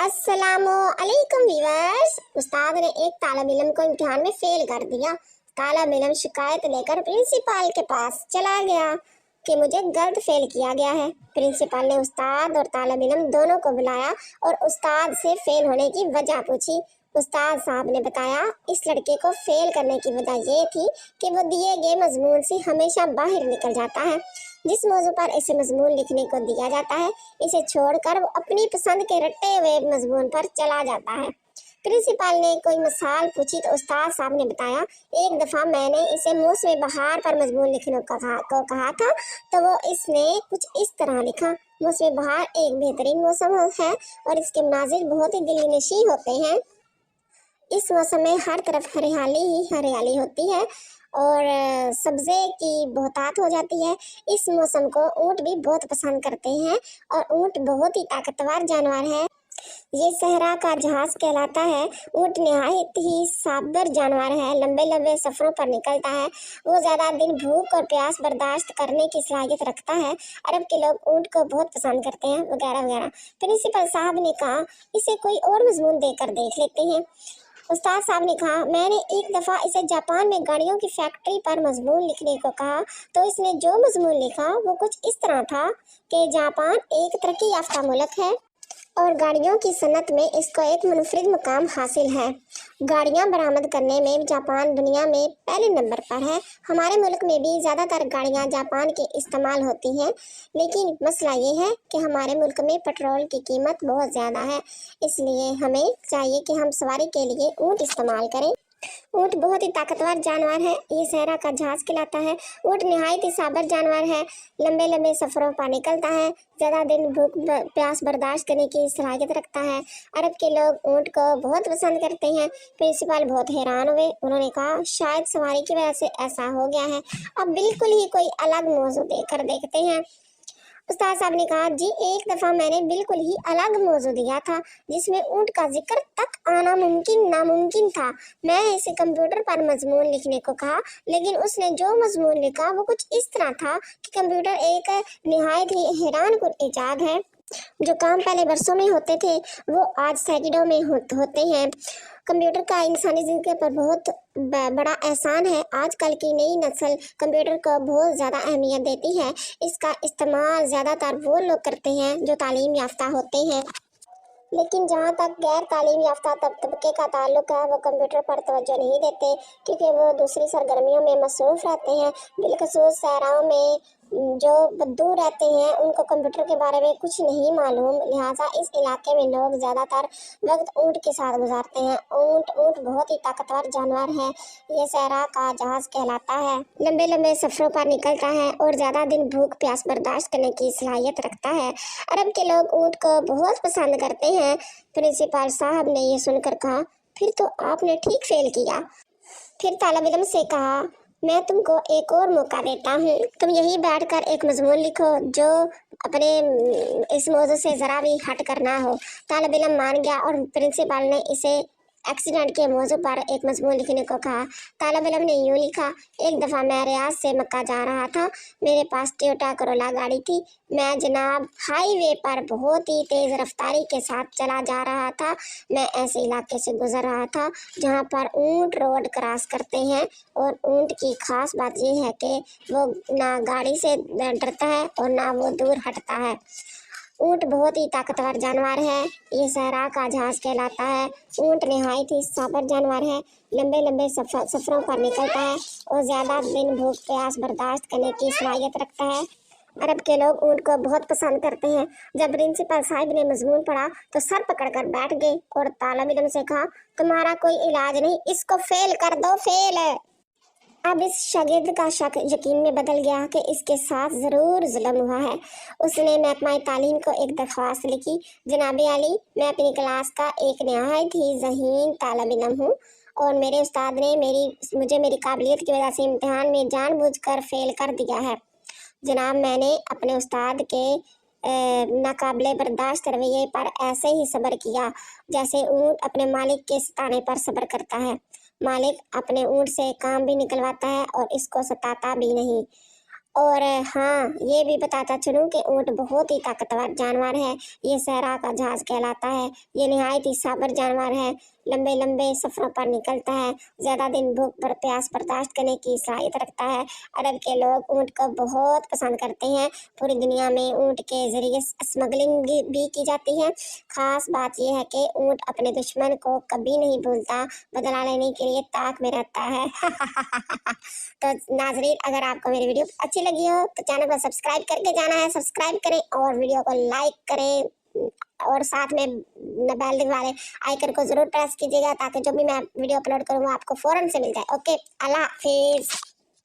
अस्सलाम वालेकुम व्यूअर्स। उस्ताद ने एक तालिब इल्म को इम्तिहान में फेल कर दिया। तालिब इल्म शिकायत लेकर प्रिंसिपल के पास चला गया कि मुझे गलत फेल किया गया है। प्रिंसिपल ने उस्ताद और तालिब इल्म दोनों को बुलाया और उस्ताद से फेल होने की वजह पूछी। उस्ताद साहब ने बताया इस लड़के को फेल करने की वजह ये थी कि वो दिए गए मजमून से हमेशा बाहर निकल जाता है। जिस मौजू पर इसे मजमून लिखने को दिया जाता है इसे छोड़कर वो अपनी पसंद के रटे हुए मजमून पर चला जाता है। प्रिंसिपल ने कोई मिसाल पूछी तो उस्ताद साहब ने बताया एक दफ़ा मैंने इसे मौसम बहार पर मजमून लिखने को कहा था तो वो इसने कुछ इस तरह लिखा। मौसम बहार एक बेहतरीन मौसम है और इसके मनाजिर बहुत ही दिलनशीं होते हैं। इस मौसम में हर तरफ हरियाली ही हरियाली होती है और सब्ज़े की बहुतात हो जाती है। इस मौसम को ऊँट भी बहुत पसंद करते हैं और ऊँट बहुत ही ताकतवर जानवर है। ये सहरा का जहाज कहलाता है। ऊँट नहायत ही साबर जानवर है, लंबे लंबे सफ़रों पर निकलता है। वो ज़्यादा दिन भूख और प्यास बर्दाश्त करने की सलाहियत रखता है। अरब के लोग ऊँट को बहुत पसंद करते हैं वगैरह वगैरह। प्रिंसिपल साहब ने कहा इसे कोई और मजमून देकर देख लेते हैं। उस्ताद साहब ने कहा मैंने एक दफ़ा इसे जापान में गाड़ियों की फैक्ट्री पर मजमून लिखने को कहा तो इसने जो मजमून लिखा वो कुछ इस तरह था कि जापान एक तरक्की याफ्ता मुल्क है और गाड़ियों की सनत में इसको एक मुनफरिद मुकाम हासिल है। गाड़ियां बरामद करने में जापान दुनिया में पहले नंबर पर है। हमारे मुल्क में भी ज़्यादातर गाड़ियां जापान के इस्तेमाल होती हैं, लेकिन मसला ये है कि हमारे मुल्क में पेट्रोल की कीमत बहुत ज़्यादा है। इसलिए हमें चाहिए कि हम सवारी के लिए ऊँट इस्तेमाल करें। ऊँट बहुत ही ताकतवर जानवर है। ये सहरा का जहाज कहलाता है। ऊँट नहायत ही साबर जानवर है, लंबे लंबे सफ़रों पर निकलता है, ज़्यादा दिन भूख प्यास बर्दाश्त करने की सलाहियत रखता है। अरब के लोग ऊँट को बहुत पसंद करते हैं। प्रिंसिपल बहुत हैरान हुए। उन्होंने कहा शायद सवारी की वजह से ऐसा हो गया है। अब बिल्कुल ही कोई अलग मौजू देकर देखते हैं। उस्ताद साहब ने कहा जी एक दफ़ा मैंने बिल्कुल ही अलग मौजू दिया था जिसमें ऊँट का जिक्र तक आना मुमकिन नामुमकिन था। मैं इसे कंप्यूटर पर मजमून लिखने को कहा, लेकिन उसने जो मजमून लिखा वो कुछ इस तरह था कि कंप्यूटर एक निहायत ही हैरान कुन इजाद है। जो काम पहले बरसों में होते थे वो आज सैकड़ों में होते हैं। कंप्यूटर का इंसानी ज़िंदगी पर बहुत बड़ा एहसान है। आजकल की नई नस्ल कंप्यूटर को बहुत ज़्यादा अहमियत देती है। इसका इस्तेमाल ज़्यादातर वो लोग करते हैं जो तालीम याफ्ता होते हैं, लेकिन जहाँ तक गैर तालीम याफ्ता तबके का ताल्लुक है वो कंप्यूटर पर तवज्जो नहीं देते क्योंकि वो दूसरी सरगर्मियों में मसरूफ़ रहते हैं। बिलखसूस सहराओं में जो बद्दू रहते हैं उनको कंप्यूटर के बारे में कुछ नहीं मालूम, लिहाजा इस इलाके में लोग ज़्यादातर वक्त ऊँट के साथ गुजारते हैं। ऊँट बहुत ही ताकतवर जानवर है। ये सहरा का जहाज कहलाता है, लंबे लंबे सफ़रों पर निकलता है और ज़्यादा दिन भूख प्यास बर्दाश्त करने की सलाहियत रखता है। अरब के लोग ऊँट को बहुत पसंद करते हैं। प्रिंसिपल साहब ने ये सुनकर कहा फिर तो आपने ठीक फेल किया। फिर तालिब इल्म से कहा मैं तुमको एक और मौका देता हूँ, तुम यही बैठकर एक मजमून लिखो जो अपने इस मौजू से ज़रा भी हट कर ना हो। तालिब इल्म मान गया और प्रिंसिपल ने इसे एक्सीडेंट के मौजू पर एक मजमून लिखने को कहा। तालिब इल्म ने यूँ लिखा एक दफ़ा मैं रियाज से मक्का जा रहा था। मेरे पास टोयोटा करोला गाड़ी थी। मैं जनाब हाईवे पर बहुत ही तेज़ रफ्तारी के साथ चला जा रहा था। मैं ऐसे इलाके से गुजर रहा था जहाँ पर ऊँट रोड क्रॉस करते हैं और ऊँट की ख़ास बात यह है कि वो ना गाड़ी से डरता है और ना वो दूर हटता है। ऊँट बहुत ही ताकतवर जानवर है। ये सहरा का जहाज कहलाता है। ऊँट नहायत ही साबर जानवर है, लंबे लंबे सफ़रों पर निकलता है और ज़्यादा दिन भूख प्यास बर्दाश्त करने की सलाहियत रखता है। अरब के लोग ऊँट को बहुत पसंद करते हैं। जब प्रिंसिपल साहब ने मजमून पढ़ा तो सर पकड़कर बैठ गए और तालिब इल्म से कहा तुम्हारा कोई इलाज नहीं, इसको फेल कर दो, फेल है। अब इस शागिर्द का शक यकीन में बदल गया कि इसके साथ ज़रूर जुल्म हुआ है। उसने महकमा तालीम को एक दरख्वास्त लिखी जनाबे आली, मैं अपनी क्लास का एक नहायत ही ज़हीन तालिब इल्म हूँ और मेरे उस्ताद ने मुझे मेरी काबिलियत की वजह से इम्तिहान में जानबूझकर फ़ेल कर दिया है। जनाब मैंने अपने उस्ताद के नाकाबिले बर्दाश्त रवैये पर ऐसे ही सब्र किया जैसे ऊँट अपने मालिक के सताने पर सब्र करता है। मालिक अपने ऊँट से काम भी निकलवाता है और इसको सताता भी नहीं। और हाँ, ये भी बताता चलूं कि ऊँट बहुत ही ताकतवर जानवर है। ये सहरा का जहाज कहलाता है। ये निहायत ही साबर जानवर है। लंबे लंबे सफरों पर निकलता है। ज्यादा दिन भूख पर प्यास बर्दाश्त करने की सलाहियत रखता है। अरब के लोग ऊँट को बहुत पसंद करते हैं। पूरी दुनिया में ऊँट के जरिए स्मगलिंग भी की जाती है। खास बात यह है कि ऊँट अपने दुश्मन को कभी नहीं भूलता, बदला लेने के लिए ताक में रहता है। तो नाजरीन, अगर आपको मेरी वीडियो अच्छी लगी हो तो चैनल को सब्सक्राइब करके जाना है, सब्सक्राइब करें और वीडियो को लाइक करें और साथ में बेल वाले आइकन को जरूर प्रेस कीजिएगा ताकि जो भी मैं वीडियो अपलोड करूँ वो आपको फौरन से मिल जाए। ओके, अल्लाह हाफिज।